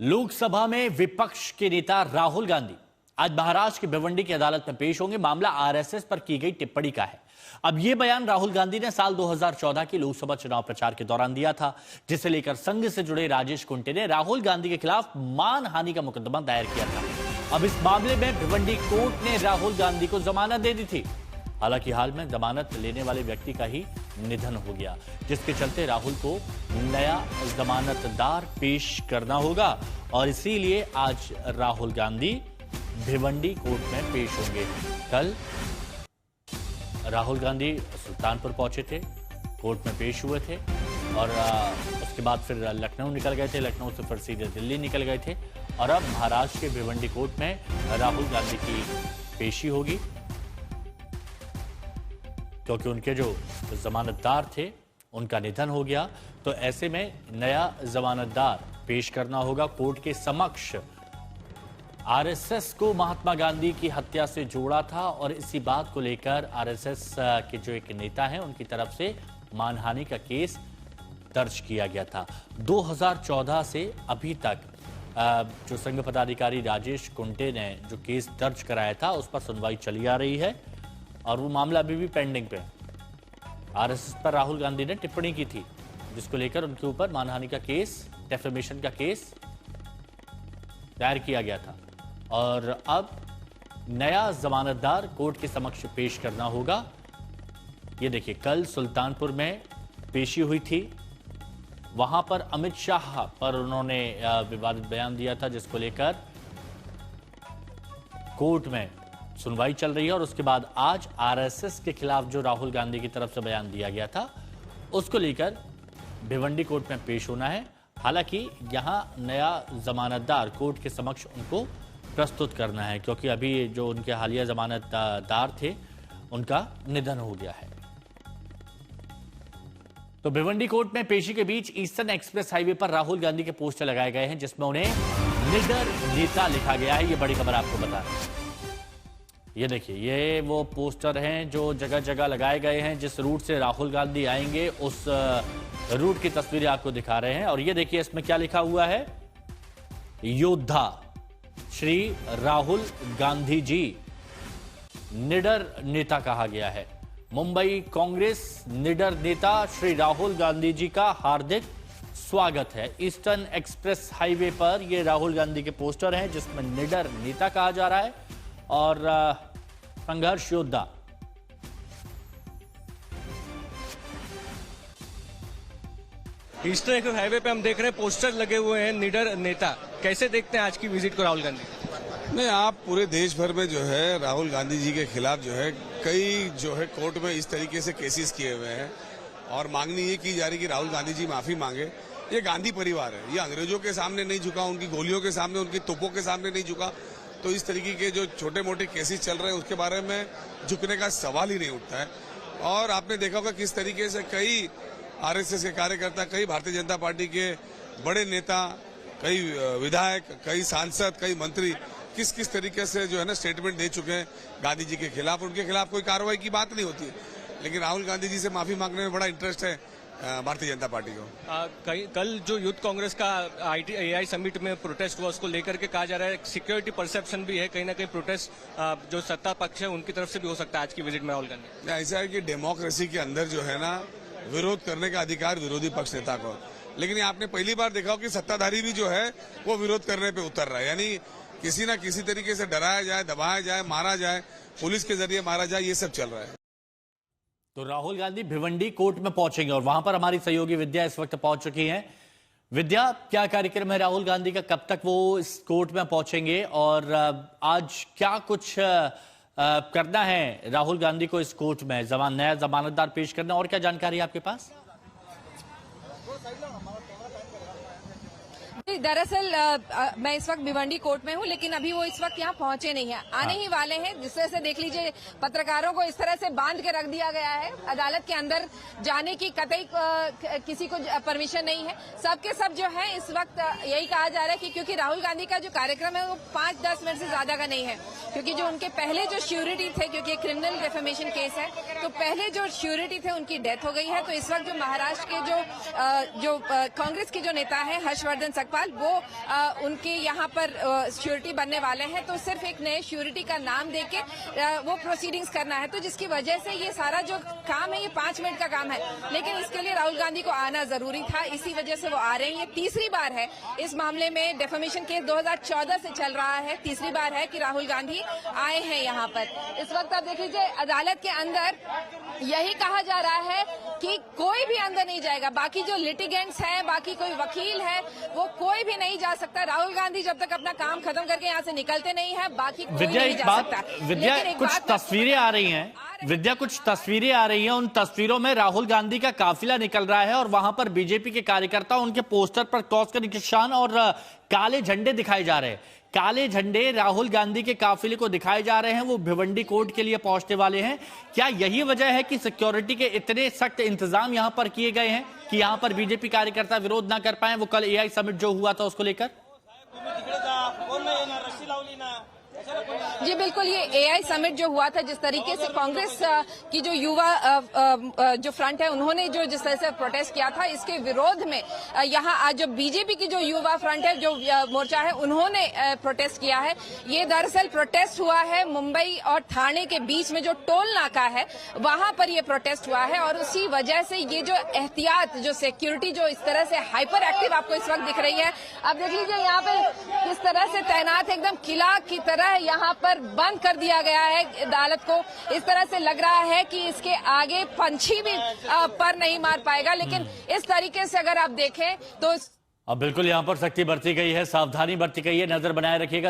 लोकसभा में विपक्ष के नेता राहुल गांधी आज महाराष्ट्र की भिवंडी की अदालत में पेश होंगे। मामला आरएसएस पर की गई टिप्पणी का है। अब यह बयान राहुल गांधी ने साल 2014 के लोकसभा चुनाव प्रचार के दौरान दिया था, जिसे लेकर संघ से जुड़े राजेश कुंटे ने राहुल गांधी के खिलाफ मानहानि का मुकदमा दायर किया था। अब इस मामले में भिवंडी कोर्ट ने राहुल गांधी को जमानत दे दी थी। हालांकि हाल में जमानत लेने वाले व्यक्ति का ही निधन हो गया, जिसके चलते राहुल को नया जमानतदार पेश करना होगा और इसीलिए आज राहुल गांधी भिवंडी कोर्ट में पेश होंगे। कल राहुल गांधी सुल्तानपुर पहुंचे थे, कोर्ट में पेश हुए थे और उसके बाद फिर लखनऊ निकल गए थे। लखनऊ से फिर सीधे दिल्ली निकल गए थे और अब महाराष्ट्र के भिवंडी कोर्ट में राहुल गांधी की पेशी होगी, क्योंकि उनके जो जमानतदार थे उनका निधन हो गया। तो ऐसे में नया जमानतदार पेश करना होगा कोर्ट के समक्ष। आरएसएस को महात्मा गांधी की हत्या से जोड़ा था और इसी बात को लेकर आरएसएस के जो एक नेता हैं उनकी तरफ से मानहानि का केस दर्ज किया गया था। 2014 से अभी तक जो संघ पदाधिकारी राजेश कुंटे ने जो केस दर्ज कराया था उस पर सुनवाई चली आ रही है और वो मामला अभी भी पेंडिंग पे। आरएसएस पर राहुल गांधी ने टिप्पणी की थी, जिसको लेकर उनके ऊपर मानहानि का केस, डेफेमेशन का केस दायर किया गया था और अब नया जमानतदार कोर्ट के समक्ष पेश करना होगा। ये देखिए, कल सुल्तानपुर में पेशी हुई थी, वहां पर अमित शाह पर उन्होंने विवादित बयान दिया था, जिसको लेकर कोर्ट में सुनवाई चल रही है और उसके बाद आज आरएसएस के खिलाफ जो राहुल गांधी की तरफ से बयान दिया गया था उसको लेकर भिवंडी कोर्ट में पेश होना है। हालांकि यहां नया जमानतदार कोर्ट के समक्ष उनको प्रस्तुत करना है, क्योंकि अभी जो उनके हालिया जमानतदार थे उनका निधन हो गया है। तो भिवंडी कोर्ट में पेशी के बीच ईस्टर्न एक्सप्रेस हाईवे पर राहुल गांधी के पोस्टर लगाए गए हैं, जिसमें उन्हें निडर नेता लिखा गया है। ये बड़ी खबर आपको बता रहे हैं। ये देखिए, ये वो पोस्टर हैं जो जगह जगह लगाए गए हैं। जिस रूट से राहुल गांधी आएंगे उस रूट की तस्वीरें आपको दिखा रहे हैं और ये देखिए इसमें क्या लिखा हुआ है, योद्धा श्री राहुल गांधी जी निडर नेता कहा गया है। मुंबई कांग्रेस निडर नेता श्री राहुल गांधी जी का हार्दिक स्वागत है। ईस्टर्न एक्सप्रेस हाईवे पर ये राहुल गांधी के पोस्टर हैं जिसमें निडर नेता कहा जा रहा है और संघर्ष योद्धा। ईस्टर्न एक्सप्रेस हाईवे पे हम देख रहे हैं पोस्टर लगे हुए हैं निडर नेता। कैसे देखते हैं आज की विजिट को राहुल गांधी? नहीं, आप पूरे देश भर में जो है राहुल गांधी जी के खिलाफ जो है कई जो है कोर्ट में इस तरीके से केसेस किए हुए हैं और मांगनी ये की जा रही कि राहुल गांधी जी माफी मांगे। ये गांधी परिवार है, ये अंग्रेजों के सामने नहीं झुका, उनकी गोलियों के सामने, उनकी तोपों के सामने नहीं झुका। तो इस तरीके के जो छोटे मोटे केसेस चल रहे हैं उसके बारे में झुकने का सवाल ही नहीं उठता है। और आपने देखा होगा किस तरीके से कई आरएसएस के कार्यकर्ता, कई भारतीय जनता पार्टी के बड़े नेता, कई विधायक, कई सांसद, कई मंत्री किस किस तरीके से जो है ना स्टेटमेंट दे चुके हैं गांधी जी के खिलाफ। उनके खिलाफ कोई कार्रवाई की बात नहीं होती है, लेकिन राहुल गांधी जी से माफी मांगने में बड़ा इंटरेस्ट है भारतीय जनता पार्टी को। कल जो यूथ कांग्रेस का एआई समिट में प्रोटेस्ट हुआ उसको लेकर के कहा जा रहा है सिक्योरिटी परसेप्शन भी है, कहीं ना कहीं प्रोटेस्ट जो सत्ता पक्ष है उनकी तरफ से भी हो सकता है आज की विजिट में राहुल गांधी। ऐसा है कि डेमोक्रेसी के अंदर जो है ना विरोध करने का अधिकार विरोधी पक्ष नेता को, लेकिन आपने पहली बार देखा हो कि सत्ताधारी भी जो है वो विरोध करने पे उतर रहा है। यानी किसी ना किसी तरीके से डराया जाए, दबाया जाए, मारा जाए, पुलिस के जरिए मारा जाए, ये सब चल रहा है। तो राहुल गांधी भिवंडी कोर्ट में पहुंचेंगे और वहां पर हमारी सहयोगी विद्या इस वक्त पहुंच चुकी हैं। विद्या, क्या कार्यक्रम है राहुल गांधी का, कब तक वो इस कोर्ट में पहुंचेंगे और आज क्या कुछ करना है राहुल गांधी को इस कोर्ट में, नया जमानतदार पेश करना, और क्या जानकारी है आपके पास? दरअसल मैं इस वक्त भिवंडी कोर्ट में हूं, लेकिन अभी वो इस वक्त यहाँ पहुंचे नहीं हैं, आने ही वाले हैं। जिस तरह से देख लीजिए, पत्रकारों को इस तरह से बांध के रख दिया गया है। अदालत के अंदर जाने की कतई किसी को परमिशन नहीं है। सबके सब जो है इस वक्त यही कहा जा रहा है कि क्योंकि राहुल गांधी का जो कार्यक्रम है वो 5-10 मिनट से ज्यादा का नहीं है, क्योंकि जो उनके पहले जो श्योरिटी थे, क्योंकि क्रिमिनल डेफेमेशन केस है, तो पहले जो श्योरिटी थे उनकी डेथ हो गई है। तो इस वक्त जो महाराष्ट्र के जो कांग्रेस के जो नेता है हर्षवर्धन सकपाल, अग्रवाल वो उनके यहाँ पर श्योरिटी बनने वाले हैं, तो सिर्फ एक नए श्योरिटी का नाम देके वो प्रोसीडिंग्स करना है। तो जिसकी वजह से ये सारा जो काम है ये 5 मिनट का काम है, लेकिन इसके लिए राहुल गांधी को आना जरूरी था, इसी वजह से वो आ रहे हैं। ये तीसरी बार है इस मामले में, डेफेमेशन केस 2014 से चल रहा है, तीसरी बार है कि राहुल गांधी आए हैं यहाँ पर। इस वक्त आप देख लीजिए अदालत के अंदर यही कहा जा रहा है कि कोई भी अंदर नहीं जाएगा, बाकी जो लिटिगेंट्स हैं, बाकी कोई वकील है, वो कोई भी नहीं जा सकता। राहुल गांधी जब तक अपना काम खत्म करके यहाँ से निकलते नहीं है, बाकी कोई नहीं जा सकता। विद्या, कुछ तस्वीरें आ रही हैं, विद्या कुछ तस्वीरें आ रही हैं, उन तस्वीरों में राहुल गांधी का काफिला निकल रहा है और वहां पर बीजेपी के कार्यकर्ता उनके पोस्टर पर क्रॉस का निशान और काले झंडे दिखाए जा रहे हैं। काले झंडे राहुल गांधी के काफिले को दिखाए जा रहे हैं, वो भिवंडी कोर्ट के लिए पहुंचने वाले हैं। क्या यही वजह है कि सिक्योरिटी के इतने सख्त इंतजाम यहां पर किए गए हैं कि यहां पर बीजेपी कार्यकर्ता विरोध ना कर पाए? वो कल एआई समिट जो हुआ था उसको लेकर जी बिल्कुल, ये एआई समिट जो हुआ था, जिस तरीके से कांग्रेस की जो युवा जो फ्रंट है उन्होंने जो जिस तरह से प्रोटेस्ट किया था, इसके विरोध में यहाँ आज जो बीजेपी की जो युवा फ्रंट है, जो मोर्चा है, उन्होंने प्रोटेस्ट किया है। ये दरअसल प्रोटेस्ट हुआ है मुंबई और ठाणे के बीच में जो टोल नाका है, वहां पर ये प्रोटेस्ट हुआ है और उसी वजह से ये जो एहतियात, जो सिक्योरिटी जो इस तरह से हाइपर एक्टिव आपको इस वक्त दिख रही है। अब देख लीजिए यहाँ पे किस तरह से तैनात, एकदम किला की तरह यहाँ पर बंद कर दिया गया है अदालत को। इस तरह से लग रहा है कि इसके आगे पंछी भी पर नहीं मार पाएगा, लेकिन इस तरीके से अगर आप देखें तो अब बिल्कुल यहां पर सख्ती बरती गई है, सावधानी बरती गई है, नजर बनाए रखिएगा।